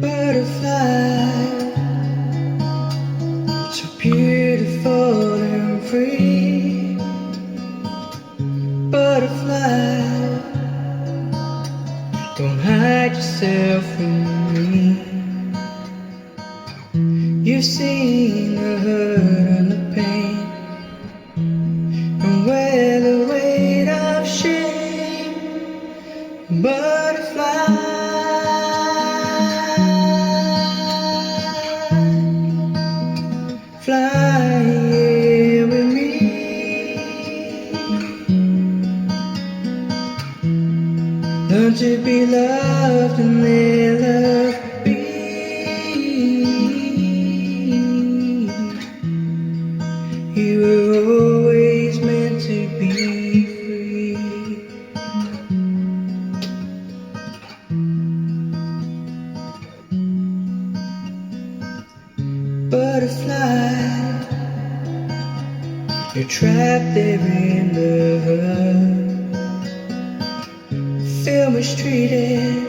Butterfly, so beautiful and free. Butterfly, don't hide yourself from me. You've seen the hurt and the pain, and wear the weight of shame. Butterfly, fly here with me. Learn to be loved and let love be. You were always meant to be free. Butterfly, you're trapped there in the hurt. Feel mistreated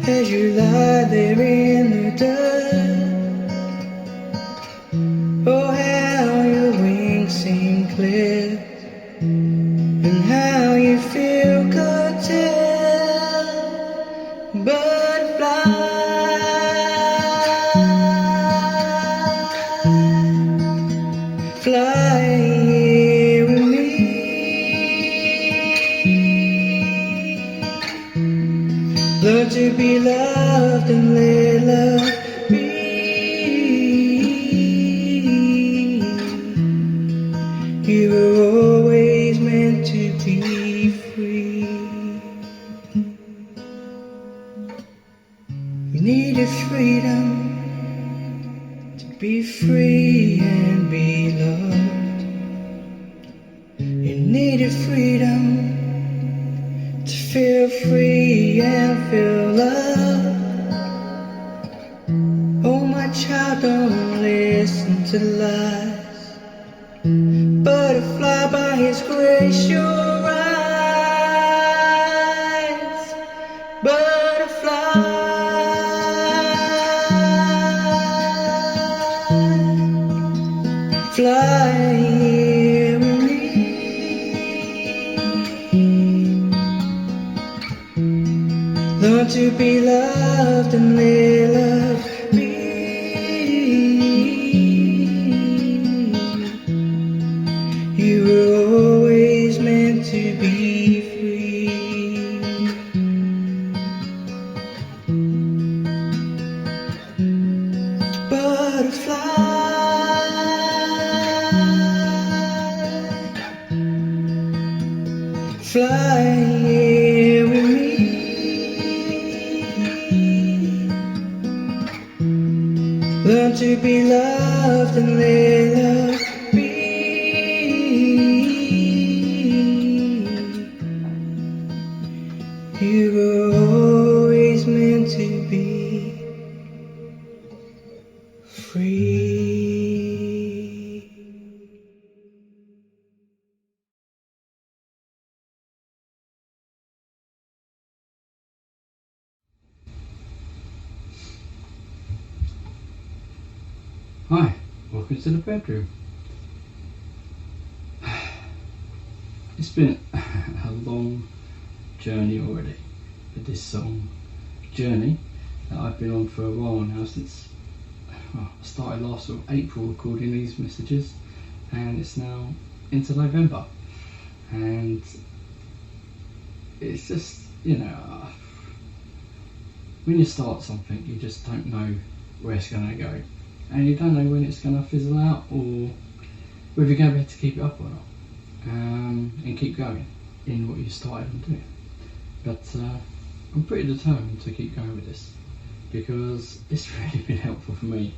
as you lie there in the dirt. Oh, how your wings seem clipped, and how you feel could tell. Butterfly, fly here with me. Learn to be loved and let love be. You were always meant to be free. You needed freedom to be free and be loved. You needed freedom to feel free and feel love. Oh, my child, don't listen to lies. Butterfly, by His grace you'll rise. Butterfly, fly here with me. Learn to be loved and let love be. You were always meant to be free. Butterfly, fly here with me. Learn to be loved and let love be. You were always meant to be free. Hi, welcome to the bedroom. It's been a long journey already with this song. Journey that I've been on for a while now, since I started last April recording these messages, and it's now into November, and it's just, when you start something you just don't know where it's going to go, and you don't know when it's going to fizzle out or whether you're going to be able to keep it up or not, and keep going in what you started on doing. But I'm pretty determined to keep going with this because it's really been helpful for me.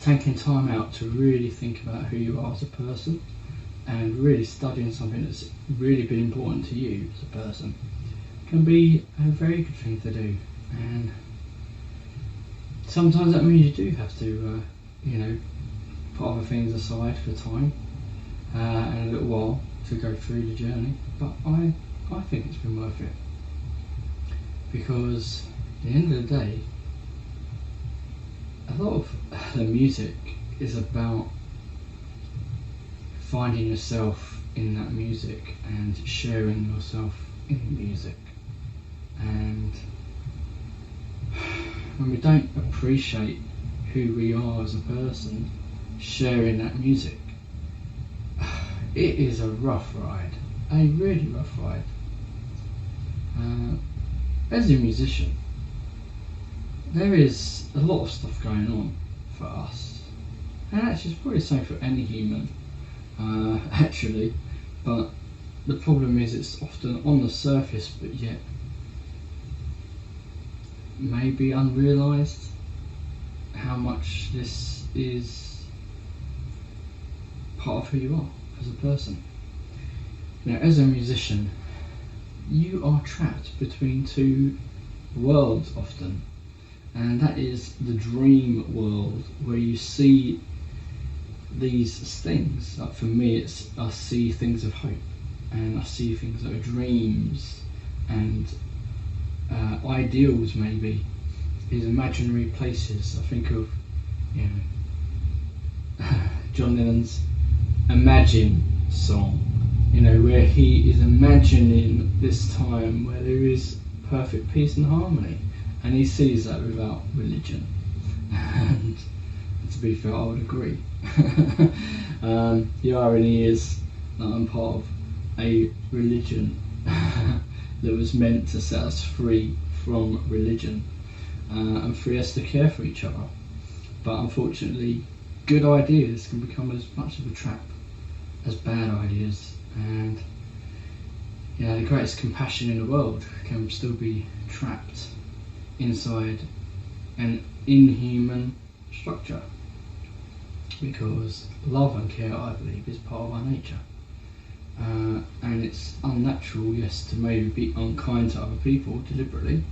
Taking time out to really think about who you are as a person and really studying something that's really been important to you as a person can be a very good thing to do. And sometimes that means you do have to, put other things aside for time and a little while to go through the journey. But I I think it's been worth it, because at the end of the day, a lot of the music is about finding yourself in that music and sharing yourself in the music. And when we don't appreciate who we are as a person sharing that music, it is a rough ride, a really rough ride. As a musician, there is a lot of stuff going on for us, and actually it's probably the same for any human, actually, but the problem is it's often on the surface, but yet maybe unrealised how much this is part of who you are as a person. You know, as a musician, you are trapped between two worlds often, and that is the dream world, where you see these things. Like for me, it's I see things of hope, and I see things that are dreams and ideals, maybe these imaginary places. I think of, you know, John Lennon's Imagine song, you know, where he is imagining this time where there is perfect peace and harmony, and he sees that without religion. And to be fair, I would agree. The irony is that I'm part of a religion that was meant to set us free from religion, and free us to care for each other. But unfortunately, good ideas can become as much of a trap as bad ideas, and yeah, the greatest compassion in the world can still be trapped inside an inhuman structure, because love and care, I believe, is part of our nature. And it's unnatural, yes, to maybe be unkind to other people deliberately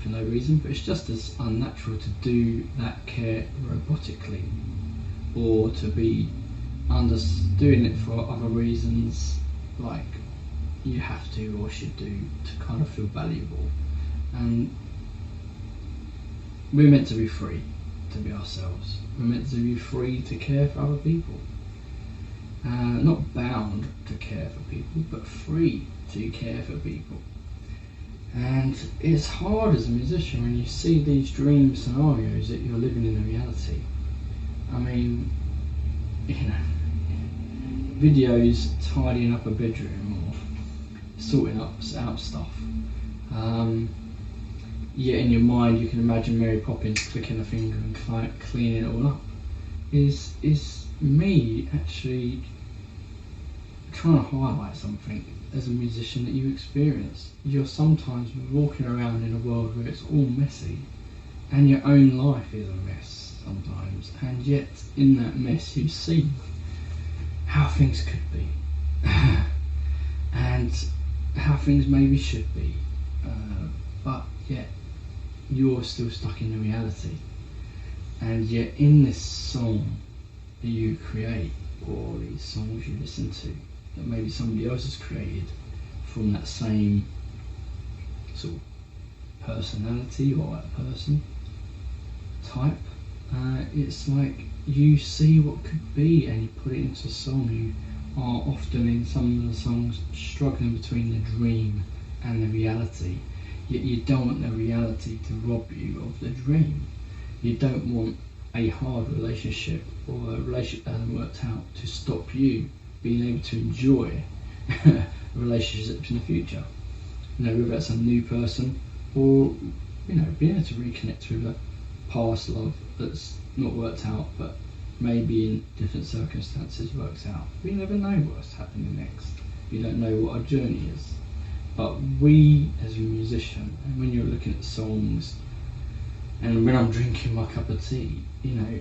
for no reason, but it's just as unnatural to do that care robotically, or to be doing it for other reasons, like you have to or should do to kind of feel valuable. And we're meant to be free to be ourselves. We're meant to be free to care for other people. Not bound to care for people, but free to care for people. And it's hard as a musician when you see these dream scenarios that you're living in the reality. I mean, you know, videos tidying up a bedroom or sorting out stuff. Yet in your mind you can imagine Mary Poppins clicking a finger and cleaning it all up. Is me actually trying to highlight something as a musician that you experience. You're sometimes walking around in a world where it's all messy, and your own life is a mess sometimes, and yet in that mess you see how things could be and how things maybe should be, but yet you're still stuck in the reality. And yet in this song that you create, or these songs you listen to that maybe somebody else has created from that same sort of personality or that person type, it's like you see what could be and you put it into a song. You are often in some of the songs struggling between the dream and the reality, yet you don't want the reality to rob you of the dream. You don't want a hard relationship or a relationship that hasn't worked out to stop you being able to enjoy relationships in the future. You know, whether that's a new person or, you know, being able to reconnect with a past love that's not worked out, but maybe in different circumstances works out. We never know what's happening next. We don't know what our journey is. But we, as a musician, and when you're looking at songs, and when I'm drinking my cup of tea, you know,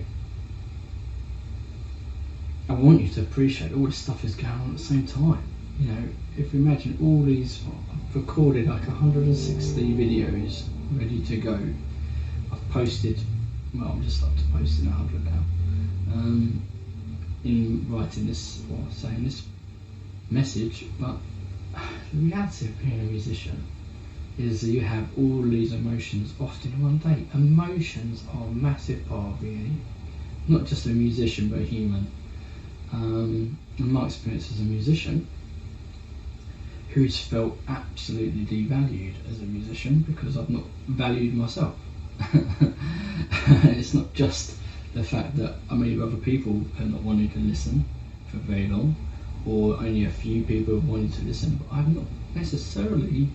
I want you to appreciate all this stuff is going on at the same time. You know, if you imagine all these, I've recorded like 160 videos ready to go. I've posted, well, I'm just up to posting 100 now, in writing this or saying this message, but the reality of being a musician is that you have all these emotions often in one day. Emotions are a massive part of being not just a musician but a human. In my experience as a musician, who's felt absolutely devalued as a musician because I've not valued myself. It's not just the fact that maybe other people have not wanted to listen for very long, or only a few people have wanted to listen, but I've not necessarily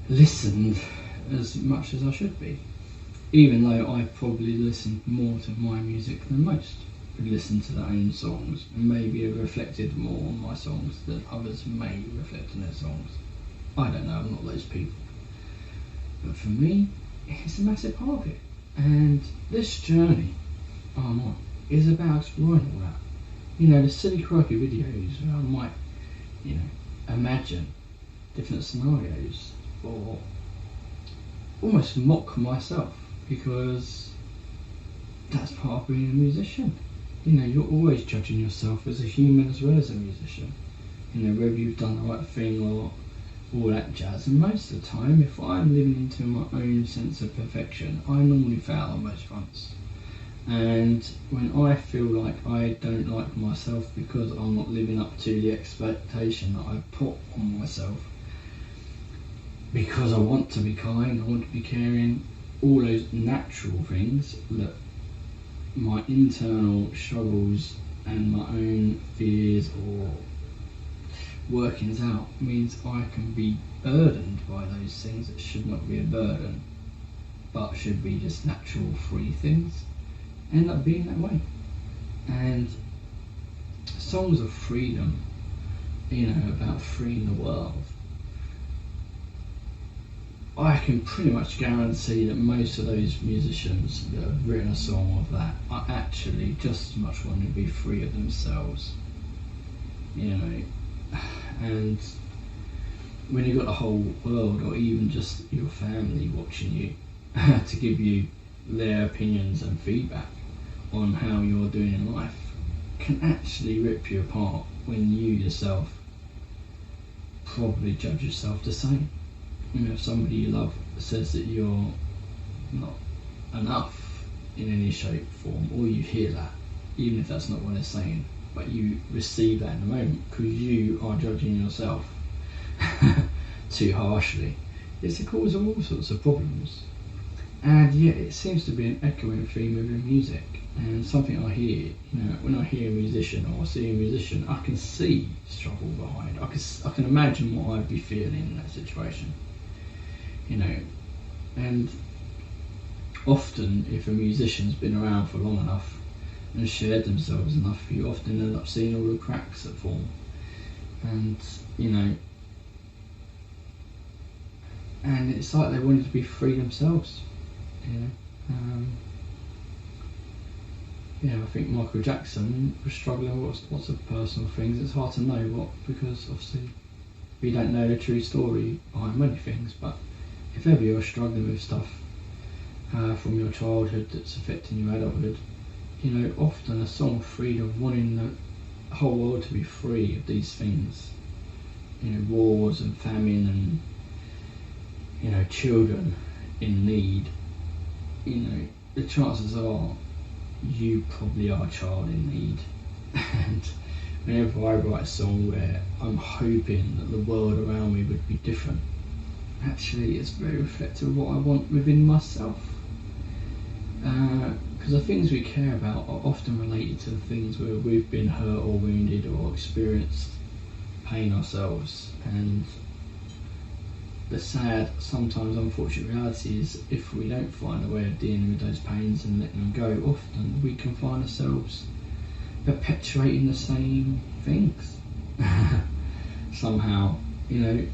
listened as much as I should be, even though I probably listened more to my music than most who listen to their own songs and maybe have reflected more on my songs than others may reflect on their songs. I don't know, I'm not those people. But for me, it's a massive part of it. And this journey I'm on is about exploring all that. You know, the silly quirky videos where I might, you know, imagine different scenarios or almost mock myself, because that's part of being a musician. You know, you're always judging yourself as a human as well as a musician. You know, whether you've done the right thing or all that jazz. And most of the time, if I'm living into my own sense of perfection, I normally fail on most fronts. And when I feel like I don't like myself because I'm not living up to the expectation that I put on myself, because I want to be kind, I want to be caring, all those natural things that my internal struggles and my own fears or workings out means I can be burdened by those things that should not be a burden but should be just natural free things, end up being that way. And songs of freedom, you know, about freeing the world, I can pretty much guarantee that most of those musicians that have written a song of that are actually just as much wanting to be free of themselves, you know. And when you've got the whole world or even just your family watching you to give you their opinions and feedback on how you're doing in life, can actually rip you apart when you yourself probably judge yourself the same. You know, if somebody you love says that you're not enough in any shape, form, or you hear that, even if that's not what they're saying, but you receive that in the moment because you are judging yourself too harshly, it's the cause of all sorts of problems. And yet it seems to be an echoing theme within music, and something I hear, you know, when I hear a musician or see a musician, I can see struggle behind. I can imagine what I'd be feeling in that situation, you know. And often if a musician's been around for long enough and shared themselves enough, you often end up seeing all the cracks that form. And, you know, and it's like they wanted to be free themselves, you know. I think Michael Jackson was struggling with lots of personal things. It's hard to know what, because obviously we don't know the true story behind many things, but if ever you're struggling with stuff from your childhood that's affecting your adulthood, you know, often a song of freedom, wanting the whole world to be free of these things, you know, wars and famine and, you know, children in need, you know, the chances are you probably are a child in need. And whenever I write a song where I'm hoping that the world around me would be different, actually it's very reflective of what I want within myself. Because the things we care about are often related to the things where we've been hurt or wounded or experienced pain ourselves. And the sad, sometimes unfortunate reality is if we don't find a way of dealing with those pains and letting them go, often we can find ourselves perpetuating the same things. Somehow, you know,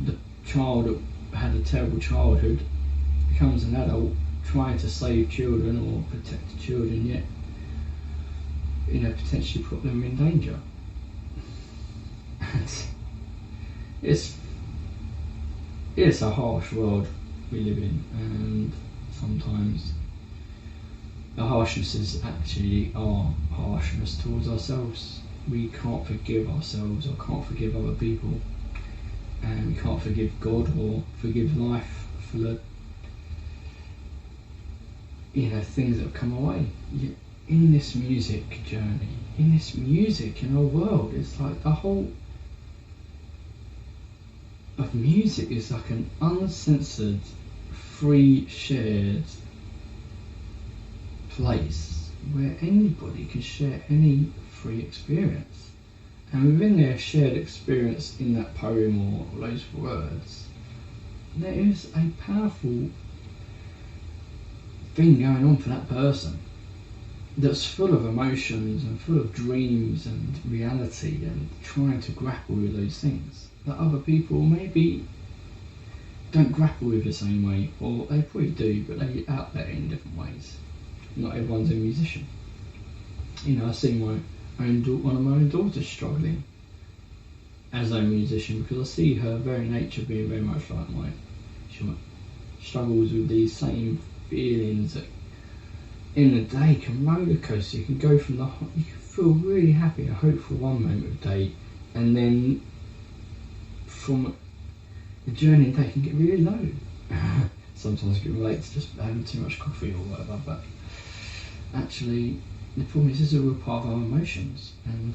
the child that had a terrible childhood becomes an adult trying to save children or protect children, yet, you know, potentially put them in danger. And it's a harsh world we live in, and sometimes the harshness is actually our harshness towards ourselves. we can't forgive ourselves or can't forgive other people, and we can't forgive God or forgive life for the things that have come our way. In this music journey, in this music, in our world, it's like the whole of music is like an uncensored, free, shared place where anybody can share any free experience. And within their shared experience in that poem or those words, there is a powerful thing going on for that person that's full of emotions and full of dreams and reality and trying to grapple with those things that other people maybe don't grapple with the same way, or they probably do, but they outlet it in different ways. Not everyone's a musician. I see one of my own daughters struggling as a musician, because I see her very nature being very much like mine. She struggles with these same feelings that in the day can roller coaster. You can go from you can feel really happy and hopeful one moment of the day, and then from the journey of the day can get really low. Sometimes it can relate to just having too much coffee or whatever, but actually the problem is, this is a real part of our emotions. And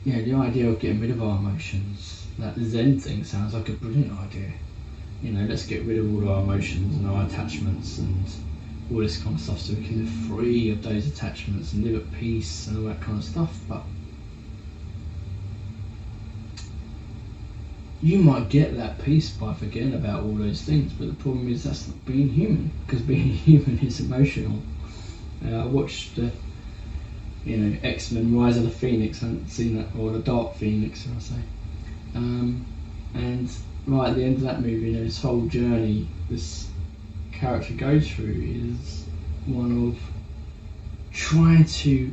the idea of getting rid of our emotions, that Zen thing, sounds like a brilliant idea. Let's get rid of all our emotions and our attachments and all this kind of stuff, so we can live free of those attachments and live at peace and all that kind of stuff. But you might get that peace by forgetting about all those things, but the problem is that's not being human, because being human is emotional. I watched X-Men Rise of the Phoenix. I haven't seen that, or the Dark Phoenix, should I say. And right at the end of that movie, this whole journey this character goes through is one of trying to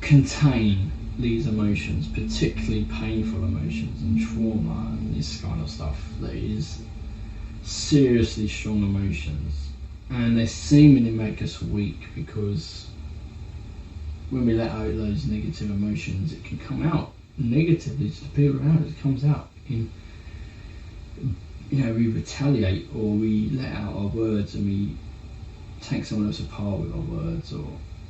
contain these emotions, particularly painful emotions and trauma and this kind of stuff that is seriously strong emotions. And they seemingly make us weak, because when we let out those negative emotions, it can come out negatively to the people around us. It comes out in, we retaliate, or we let out our words and we take someone else apart with our words or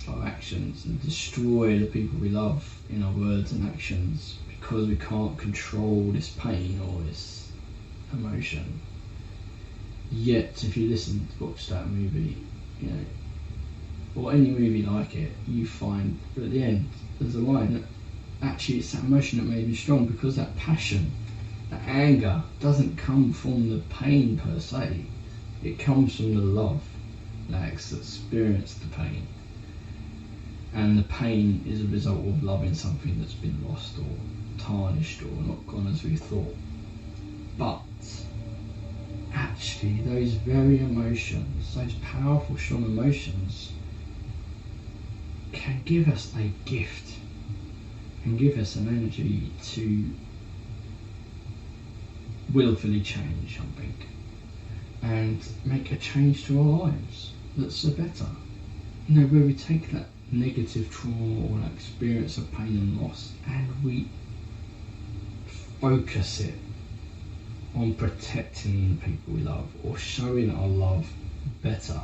our actions, and destroy the people we love in our words and actions, because we can't control this pain or this emotion. Yet, if you watch that movie, or any movie like it, you find that at the end there's a line that actually it's that emotion that made me strong, because that passion, that anger, doesn't come from the pain per se. It comes from the love that experienced the pain. And the pain is a result of loving something that's been lost or tarnished or not gone as we thought. But actually, those very emotions, those powerful, strong emotions, can give us a gift, and give us an energy to willfully change something and make a change to our lives that's the better. Where we take that negative trauma or that experience of pain and loss, and we focus it on protecting the people we love, or showing our love better.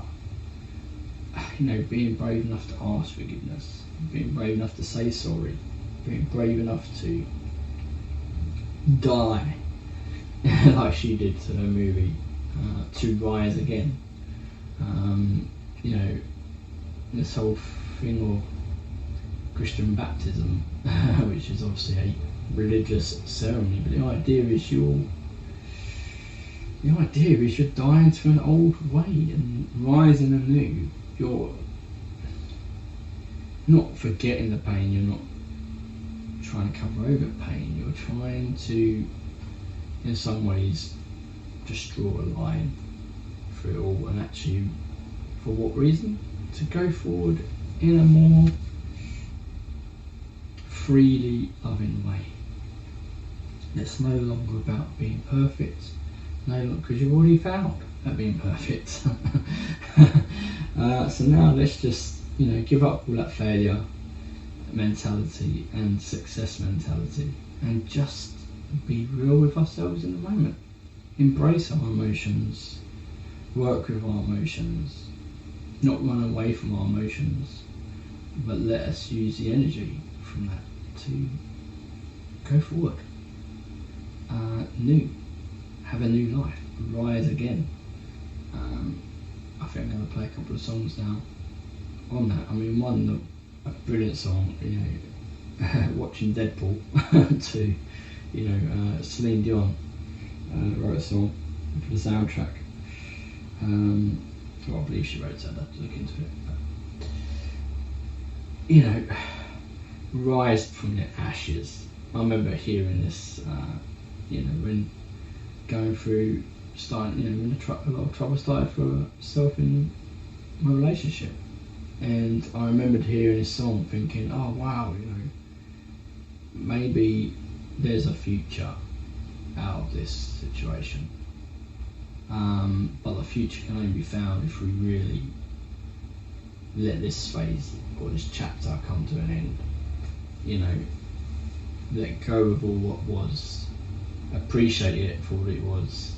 Being brave enough to ask forgiveness, being brave enough to say sorry, being brave enough to die like she did to her movie, to rise again. This whole thing of Christian baptism, which is obviously a religious ceremony, but the idea is you're dying to an old way and rising anew. You're not forgetting the pain, you're not trying to cover over pain, you're trying to, in some ways, just draw a line through it all, and actually, for what reason? To go forward in a more freely loving way. It's no longer about being perfect, because you've already found at being perfect. So now let's just, give up all that failure, mentality and success mentality, and just be real with ourselves in the moment. Embrace our emotions, work with our emotions, not run away from our emotions, but let us use the energy from that to go forward. Have a new life, rise again. I think I'm going to play a couple of songs now on that. I mean, one, a brilliant song, watching Deadpool to, Celine Dion wrote a song for the soundtrack. Well, I believe she wrote it, I'd have to look into it. But, rise from the ashes. I remember hearing this, when going through, when a lot of trouble started for myself in my relationship. And I remembered hearing this song thinking, oh wow, maybe there's a future out of this situation. But the future can only be found if we really let this phase or this chapter come to an end. Let go of all what was, appreciate it for what it was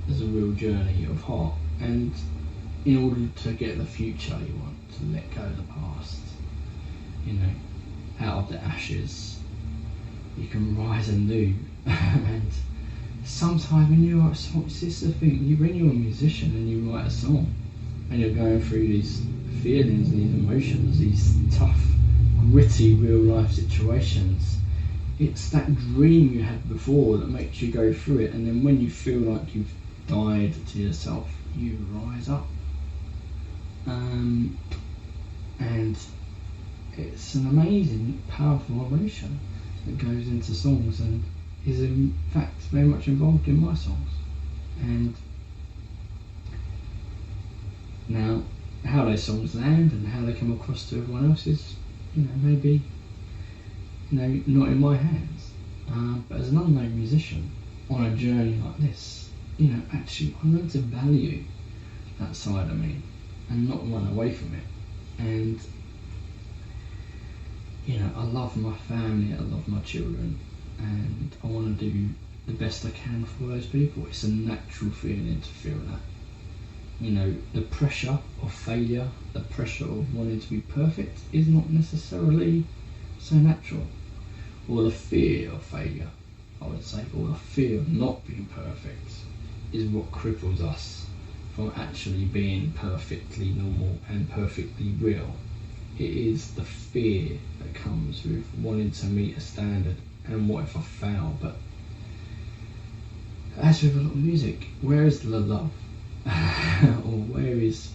as a real journey of heart. And in order to get the future you want, to let go of the past, out of the ashes, you can rise anew. And sometimes when you write a song, it's just the thing, when you're a musician and you write a song and you're going through these feelings and these emotions, these tough, gritty real life situations, it's that dream you had before that makes you go through it. And then when you feel like you've died to yourself, you rise up. And it's an amazing, powerful emotion that goes into songs and is in fact very much involved in my songs. And now, how those songs land and how they come across to everyone else is, maybe, not in my hands. But as an unknown musician on a journey like this, actually I learned to value that side of me and not run away from it. And I love my family, I love my children, and I want to do the best I can for those people. It's a natural feeling to feel that. The pressure of failure, the pressure of wanting to be perfect is not necessarily so natural. Or the fear of failure, I would say, or the fear of not being perfect is what cripples us from actually being perfectly normal and perfectly real. It is the fear that comes with wanting to meet a standard, and what if I fail? But as with a lot of music, where is the love? Or where is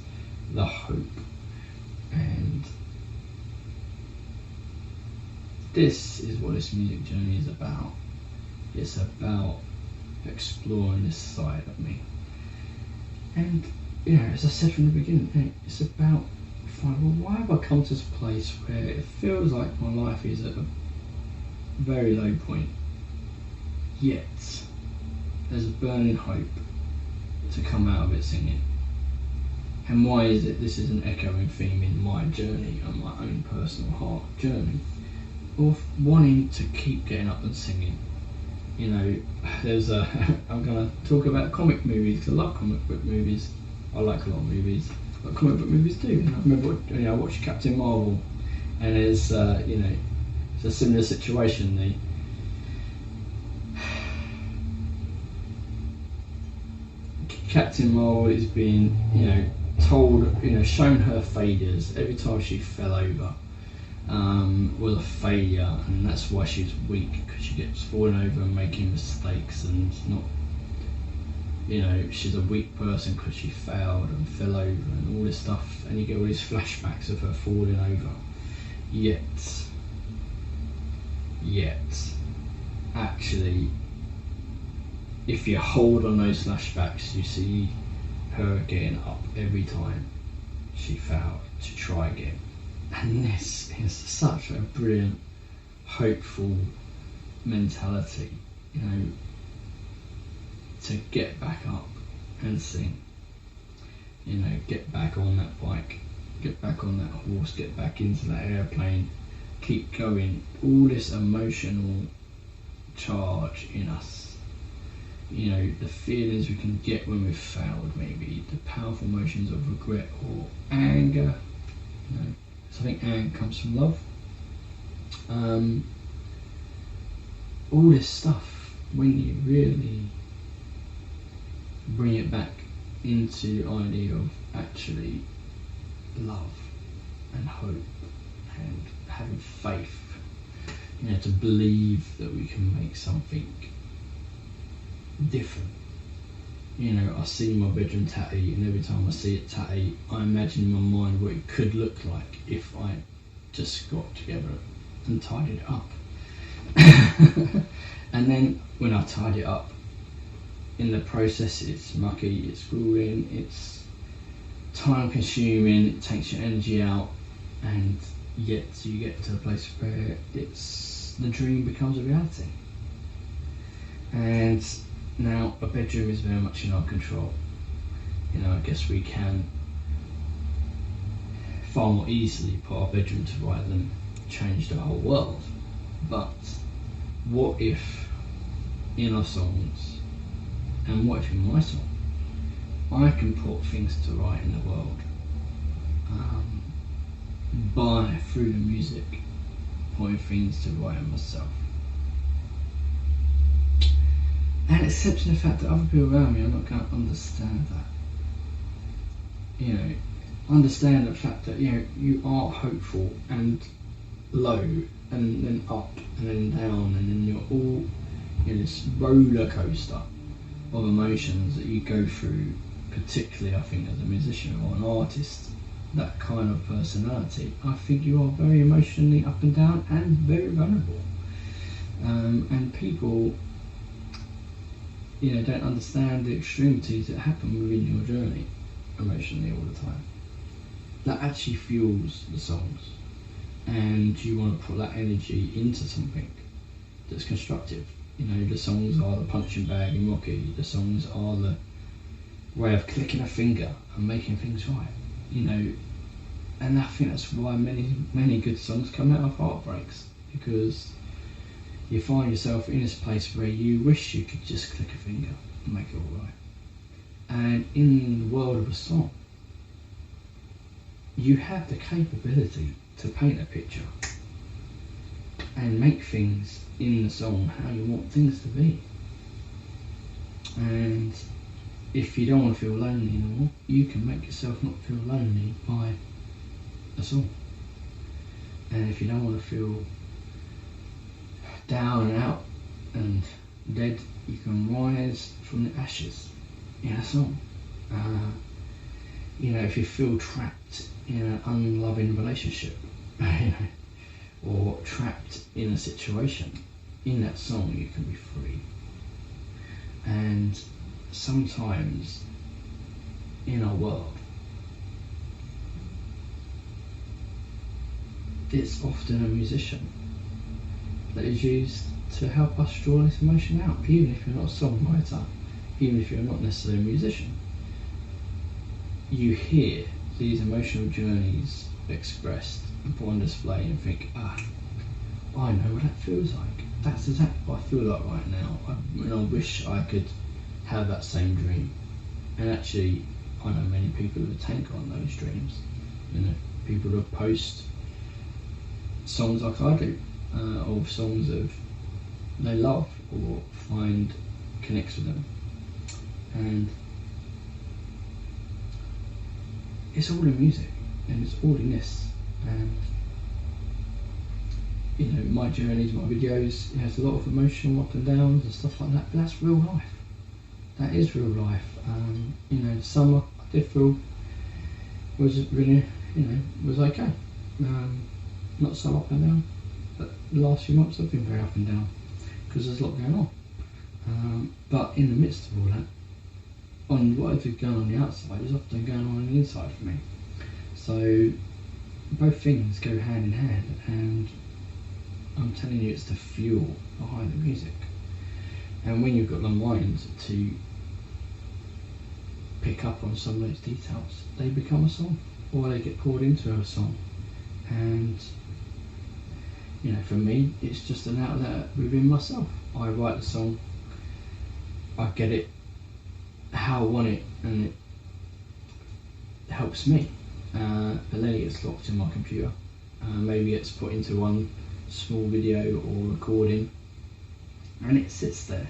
the hope? And this is what this music journey is about. It's about exploring this side of me. And, as I said from the beginning, it's about finding, why have I come to this place where it feels like my life is at a very low point, yet there's a burning hope to come out of it singing. And why is it this is an echoing theme in my journey and my own personal heart journey of wanting to keep getting up and singing? There's I'm going to talk about comic movies because I love comic book movies. I like a lot of movies, but comic book movies too. And I remember I watched Captain Marvel, and it's it's a similar situation. Captain Marvel is being told, shown her failures every time she fell over. Was a failure, and that's why she's weak, because she gets falling over and making mistakes, and not, she's a weak person because she failed and fell over and all this stuff, and you get all these flashbacks of her falling over. Yet, actually, if you hold on those flashbacks, you see her getting up every time she failed to try again. And this is such a brilliant, hopeful mentality, to get back up and sing. Get back on that bike, get back on that horse, get back into that airplane, keep going, all this emotional charge in us, you know, the feelings we can get when we've failed, maybe the powerful emotions of regret or anger, you know. So I think anger comes from love. All this stuff, when you really bring it back into the idea of actually love and hope and having faith, you know, to believe that we can make something different. You know, I see my bedroom tatty, and every time I see it tatty, I imagine in my mind what it could look like if I just got together and tidied it up. And then when I tied it up, in the process it's mucky, it's grueling, it's time consuming, it takes your energy out, and yet you get to a place where the dream becomes a reality. And now a bedroom is very much in our control. You know, I guess we can far more easily put our bedroom to right than change the whole world. But what if in our songs, and what if in my song, I can put things to right in the world through the music, putting things to right in myself, and accepting the fact that other people around me are not going to understand that. You know, understand the fact that, you know, you are hopeful and low and then up and then down, and then you're all in this roller coaster of emotions that you go through, particularly I think as a musician or an artist, that kind of personality. I think you are very emotionally up and down and very vulnerable. And people, you know, don't understand the extremities that happen within your journey emotionally all the time. That actually fuels the songs, and you want to put that energy into something that's constructive. You know, the songs are the punching bag in Rocky, the songs are the way of clicking a finger and making things right, you know. And I think that's why many good songs come out of heartbreaks, because you find yourself in this place where you wish you could just click a finger and make it all right. And in the world of a song, you have the capability to paint a picture and make things in the song how you want things to be. And if you don't want to feel lonely anymore, you can make yourself not feel lonely by a song. And if you don't want to feel down and out and dead, you can rise from the ashes in a song. You know, if you feel trapped in an unloving relationship, you know, or trapped in a situation, in that song you can be free. And sometimes in our world, it's often a musician that is used to help us draw this emotion out, even if you're not a songwriter, even if you're not necessarily a musician. You hear these emotional journeys expressed and put on display and think, I know what that feels like. That's exactly what I feel like right now. And I wish I could have that same dream. And actually, I know many people who take on those dreams. You know, people who post songs like I do, or songs that they love or find connects with them. And it's all in music, and it's all in this. And you know, my journeys, my videos, it has a lot of emotional up and downs and stuff like that, but that's real life. That is real life. You know, the summer I did feel was really, you know, was okay. Not so up and down, but the last few months I've been very up and down because there's a lot going on. But in the midst of all that, on whatever's going on the outside is often going on the inside for me. So both things go hand in hand, and I'm telling you, it's the fuel behind the music. And when you've got the mind to pick up on some of those details, they become a song, or they get poured into a song. And you know, for me, it's just an outlet within myself. I write the song, I get it how I want it, and it helps me. But then it gets locked in my computer. Maybe it's put into one small video or recording, and it sits there,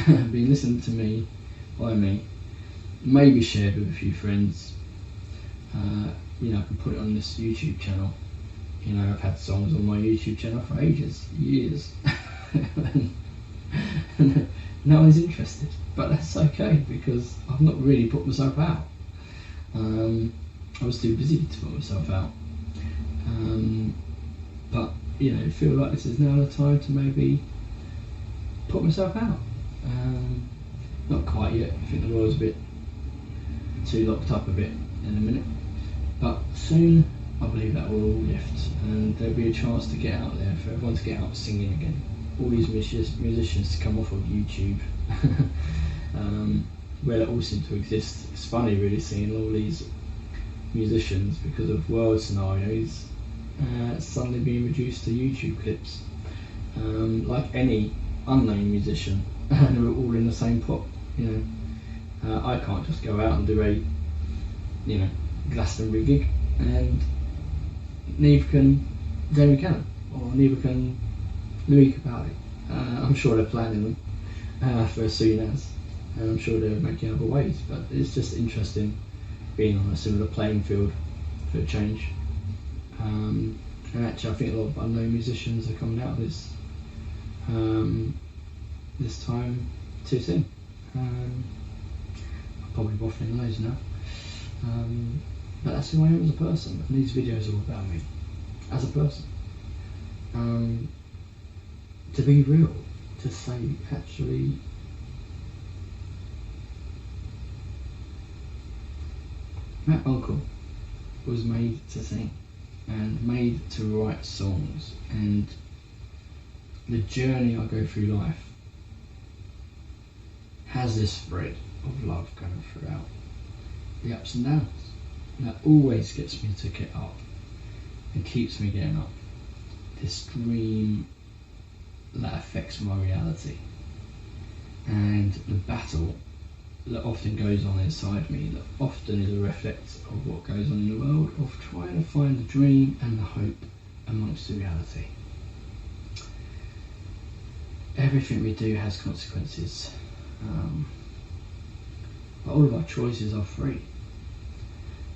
being listened to me by me, maybe shared with a few friends. You know, I can put it on this YouTube channel. You know, I've had songs on my YouTube channel for ages, years, and no one's interested. But that's okay, because I've not really put myself out. I was too busy to put myself out. But you know, I feel like this is now the time to maybe put myself out. Not quite yet. I think the world's a bit too locked up a bit in a minute, but soon I believe that will all lift, and there'll be a chance to get out there, for everyone to get out singing again. All these musicians to come off of YouTube, where they all seem to exist. It's funny really seeing all these musicians, because of world scenarios, suddenly being reduced to YouTube clips, like any unnamed musician, and they're all in the same pot. You know, I can't just go out and do a, you know, Glastonbury gig, and neither can Jamie Cannon, or neither can Louis Capaldi. I'm sure they're planning them for as soon as, and I'm sure they're making other ways, but it's just interesting being on a similar playing field for a change. And actually I think a lot of unknown musicians are coming out of this this time too soon. I'm probably waffling loads now, but that's who I am as a person, and these videos are all about me as a person. To be real, to say actually Matt Bunkle was made to sing and made to write songs, and the journey I go through life has this thread of love going throughout, the ups and downs, that always gets me to get up and keeps me getting up. This dream that affects my reality, and the battle that often goes on inside me, that often is a reflex of what goes on in the world, of trying to find the dream and the hope amongst the reality. Everything we do has consequences, but all of our choices are free.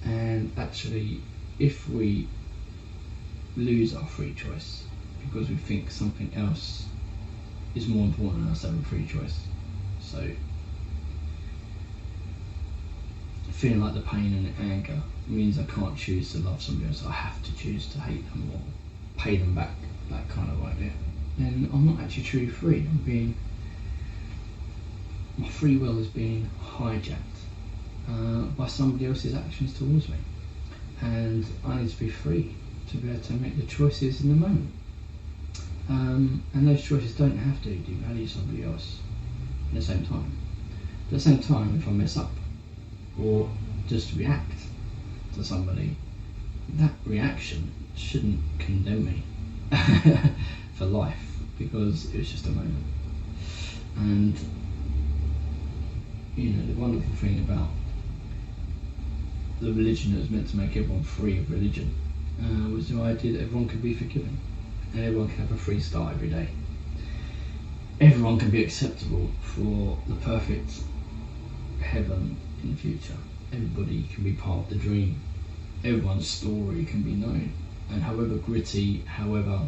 And actually, if we lose our free choice because we think something else is more important than us having free choice, so feeling like the pain and the anger means I can't choose to love somebody else, I have to choose to hate them or pay them back, that kind of idea, then I'm not actually truly free. My free will is being hijacked by somebody else's actions towards me, and I need to be free to be able to make the choices in the moment, and those choices don't have to devalue somebody else at the same time. At the same time, if I mess up or just react to somebody, that reaction shouldn't condemn me for life, because it was just a moment. And you know, the wonderful thing about the religion that was meant to make everyone free of religion was the idea that everyone could be forgiven and everyone can have a free start every day. Everyone can be acceptable for the perfect heaven in the future. Everybody can be part of the dream. Everyone's story can be known, and however gritty, however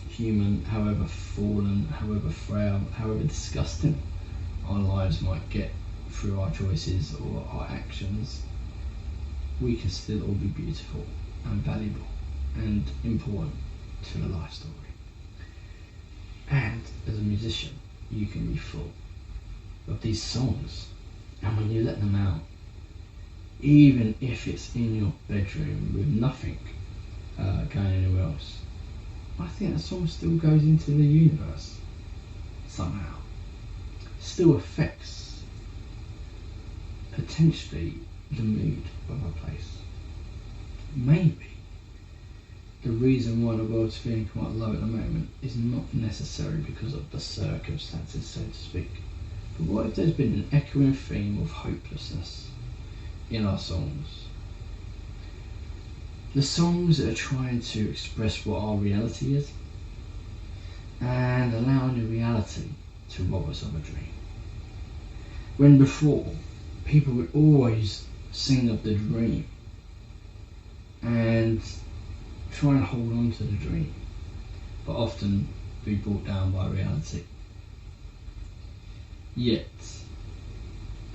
human, however fallen, however frail, however disgusting our lives might get through our choices or our actions, we can still all be beautiful and valuable and important to the life story. And as a musician, you can be full of these songs, and when you let them out, even if it's in your bedroom with nothing going anywhere else, I think that song still goes into the universe somehow, still affects potentially the mood of a place. Maybe the reason why the world's feeling quite low at the moment is not necessarily because of the circumstances, so to speak. But what if there's been an echoing theme of hopelessness in our songs? The songs that are trying to express what our reality is and allowing the reality to rob us of a dream. When before, people would always sing of the dream and try and hold on to the dream, but often be brought down by reality. Yet,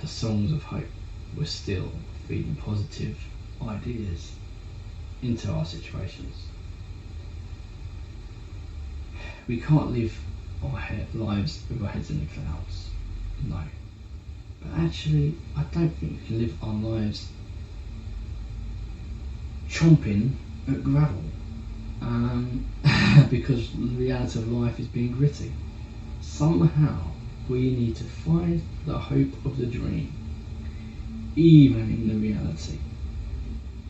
the songs of hope were still feeding positive ideas into our situations. We can't live our lives with our heads in the clouds, no. But actually, I don't think we can live our lives chomping at gravel, because the reality of life is being gritty. Somehow, we need to find the hope of the dream, even in the reality.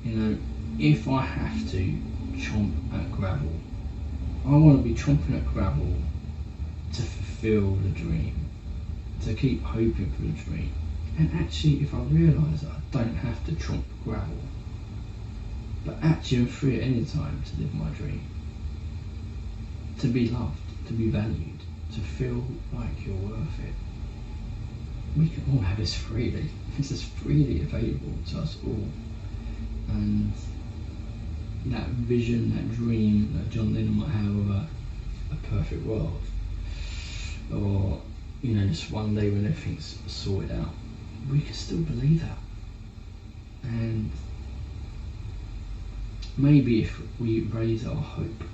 You know, if I have to chomp at gravel, I want to be chomping at gravel to fulfill the dream, to keep hoping for the dream. And actually, if I realise that I don't have to chomp gravel, but actually I'm free at any time to live my dream, to be loved, to be valued, to feel like you're worth it. We can all have this freely. This is freely available to us all. And that vision, that dream that John Lennon might have of a perfect world, or just one day when everything's sorted out, we can still believe that. And maybe if we raise our hope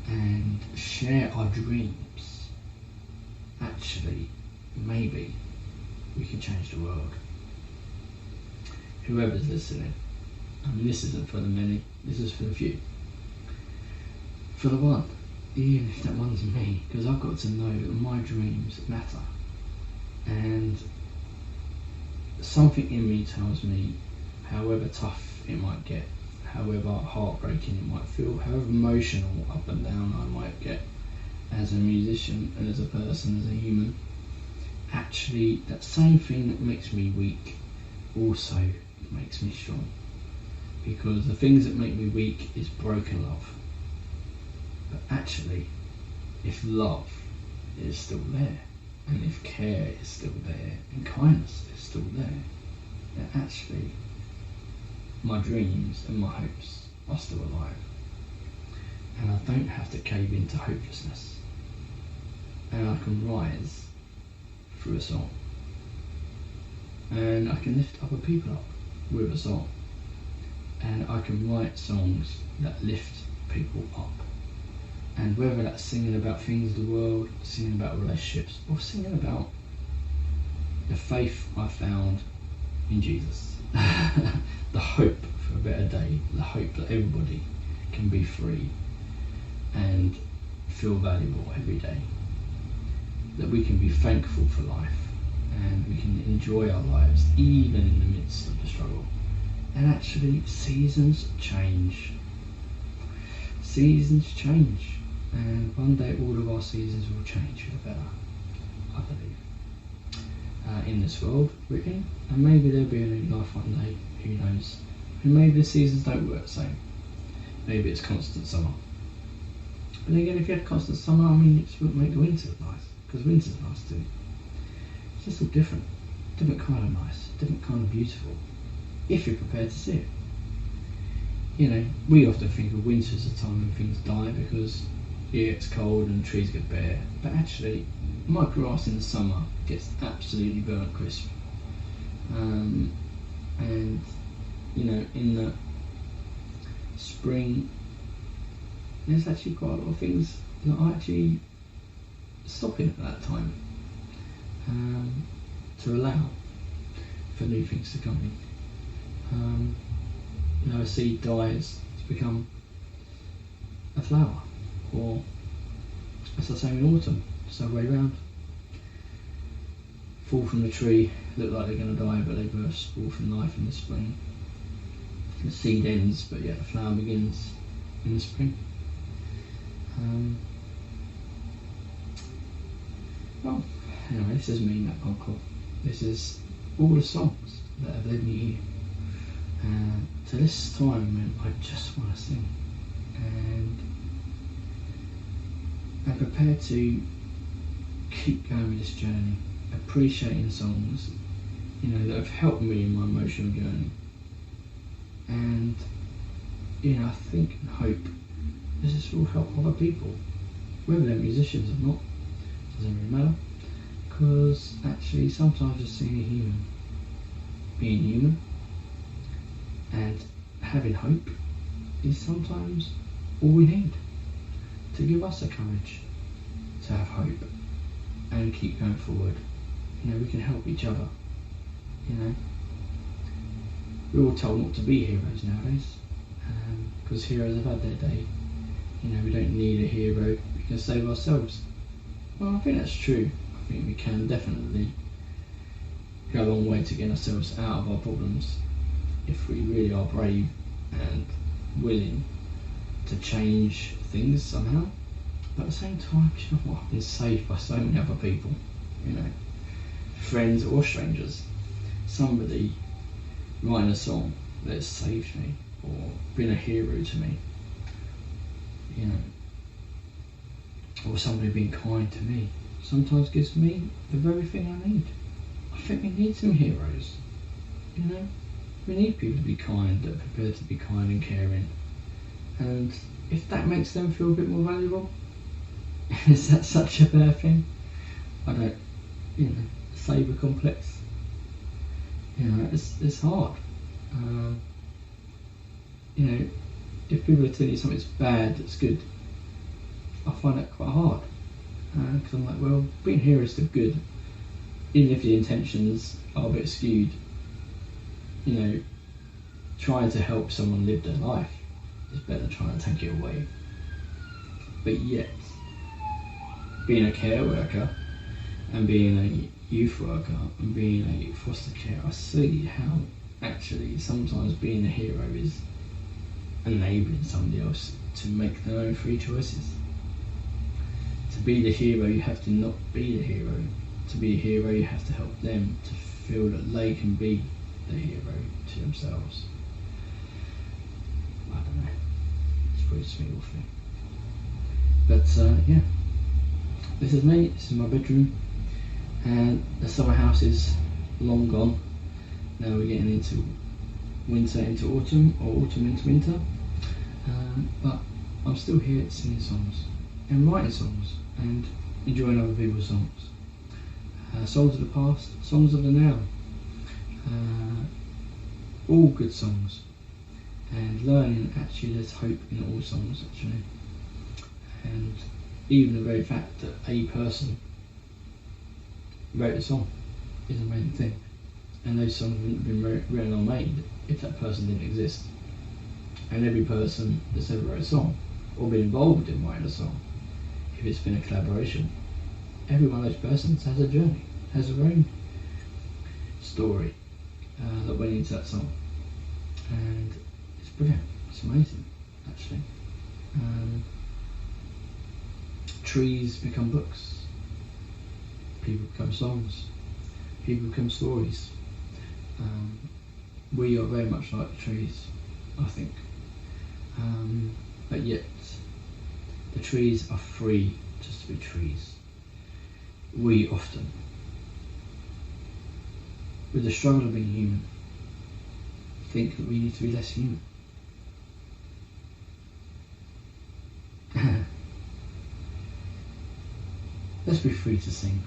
and share our dreams, actually, maybe we can change the world. Whoever's listening, I mean, this isn't for the many, this is for the few. For the one, even if that one's me, because I've got to know that my dreams matter. And something in me tells me, however tough it might get, however heartbreaking it might feel, however emotional up and down I might get as a musician and as a person, as a human, actually that same thing that makes me weak also makes me strong. Because the things that make me weak is broken love. But actually, if love is still there, and if care is still there, and kindness is still there, then actually my dreams and my hopes are still alive. And I don't have to cave into hopelessness. And I can rise through a song. And I can lift other people up with a song. And I can write songs that lift people up. And whether that's singing about things of the world, singing about relationships, or singing about the faith I found in Jesus. The hope for a better day, the hope that everybody can be free and feel valuable every day. That we can be thankful for life and we can enjoy our lives even in the midst of the struggle. And actually, seasons change. Seasons change. And one day all of our seasons will change for the better, I believe. In this world we're in. And maybe there'll be a new life one day, who knows. And maybe the seasons don't work the same. Maybe it's constant summer. But then again, if you had constant summer, I mean, it wouldn't make the winter nice. Because winter's nice too. It's just all different. Different kind of nice. Different kind of beautiful. If you're prepared to see it. We often think of winter as a time when things die because it's cold and trees get bare. But actually, my grass in the summer gets absolutely burnt crisp. And in the spring, there's actually quite a lot of things that are actually stopping at that time to allow for new things to come in. A seed dies to become a flower, or as I say in autumn, it's the other way round. Fall from the tree, look like they're going to die, but they burst forth from life in the spring. The seed ends, but yet the flower begins. in the spring. Well, anyway, this is me, Matt Concord. This is all the songs that have led me here. To this time when I just want to sing, and I'm prepared to keep going with this journey, appreciating songs, that have helped me in my emotional journey. And I think and hope this will help other people, whether they're musicians or not, doesn't really matter, because actually sometimes just seeing a human, being human, and having hope is sometimes all we need to give us the courage to have hope and keep going forward. We can help each other. We're all told not to be heroes nowadays, because heroes have had their day. We don't need a hero, we can save ourselves. Well, I think that's true. I think we can definitely go a long way to get ourselves out of our problems if we really are brave and willing to change things somehow. But at the same time, I've been saved by so many other people, friends or strangers. Somebody writing a song that has saved me or been a hero to me, or somebody being kind to me sometimes gives me the very thing I need. I think we need some heroes, we need people to be kind, that are prepared to be kind and caring. And if that makes them feel a bit more valuable, is that such a bad thing? I don't, sabre complex. It's hard. If people are telling you something's bad that's good, I find that quite hard. Because I'm like, well, being here is still good, even if the intentions are a bit skewed. Trying to help someone live their life is better than trying to take it away. But yet, being a care worker and being a youth worker and being a foster care, I see how actually sometimes being a hero is enabling somebody else to make their own free choices. To be the hero, you have to not be the hero. To be a hero, you have to help them to feel that they can be the hero to themselves. I don't know. It's pretty small thing. But yeah, this is me. This is my bedroom, and the summer house is long gone. Now we're getting into winter into autumn, or autumn into winter. But I'm still here singing songs and writing songs and enjoying other people's songs. Songs of the past, songs of the now. All good songs. And learning actually there's hope in all songs actually. And even the very fact that a person wrote a song is an amazing thing. And those songs wouldn't have been written or made if that person didn't exist. And every person that's ever wrote a song or been involved in writing a song, if it's been a collaboration, every one of those persons has a journey, has their own story that went into that song. And it's brilliant, it's amazing actually. Trees become books, people become songs, people become stories. We are very much like the trees, I think. But yet, the trees are free just to be trees. We often, with the struggle of being human, think that we need to be less human. Let's be free to sing.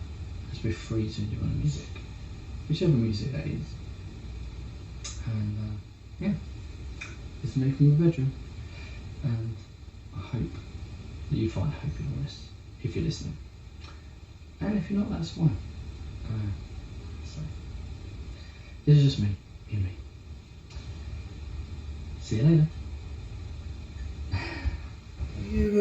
Let's be free to enjoy music, whichever music that is. And yeah, it's me from the bedroom, and I hope that you find hope in all this, if you're listening. And if you're not, that's fine. So, this is just me, and me. See you later. You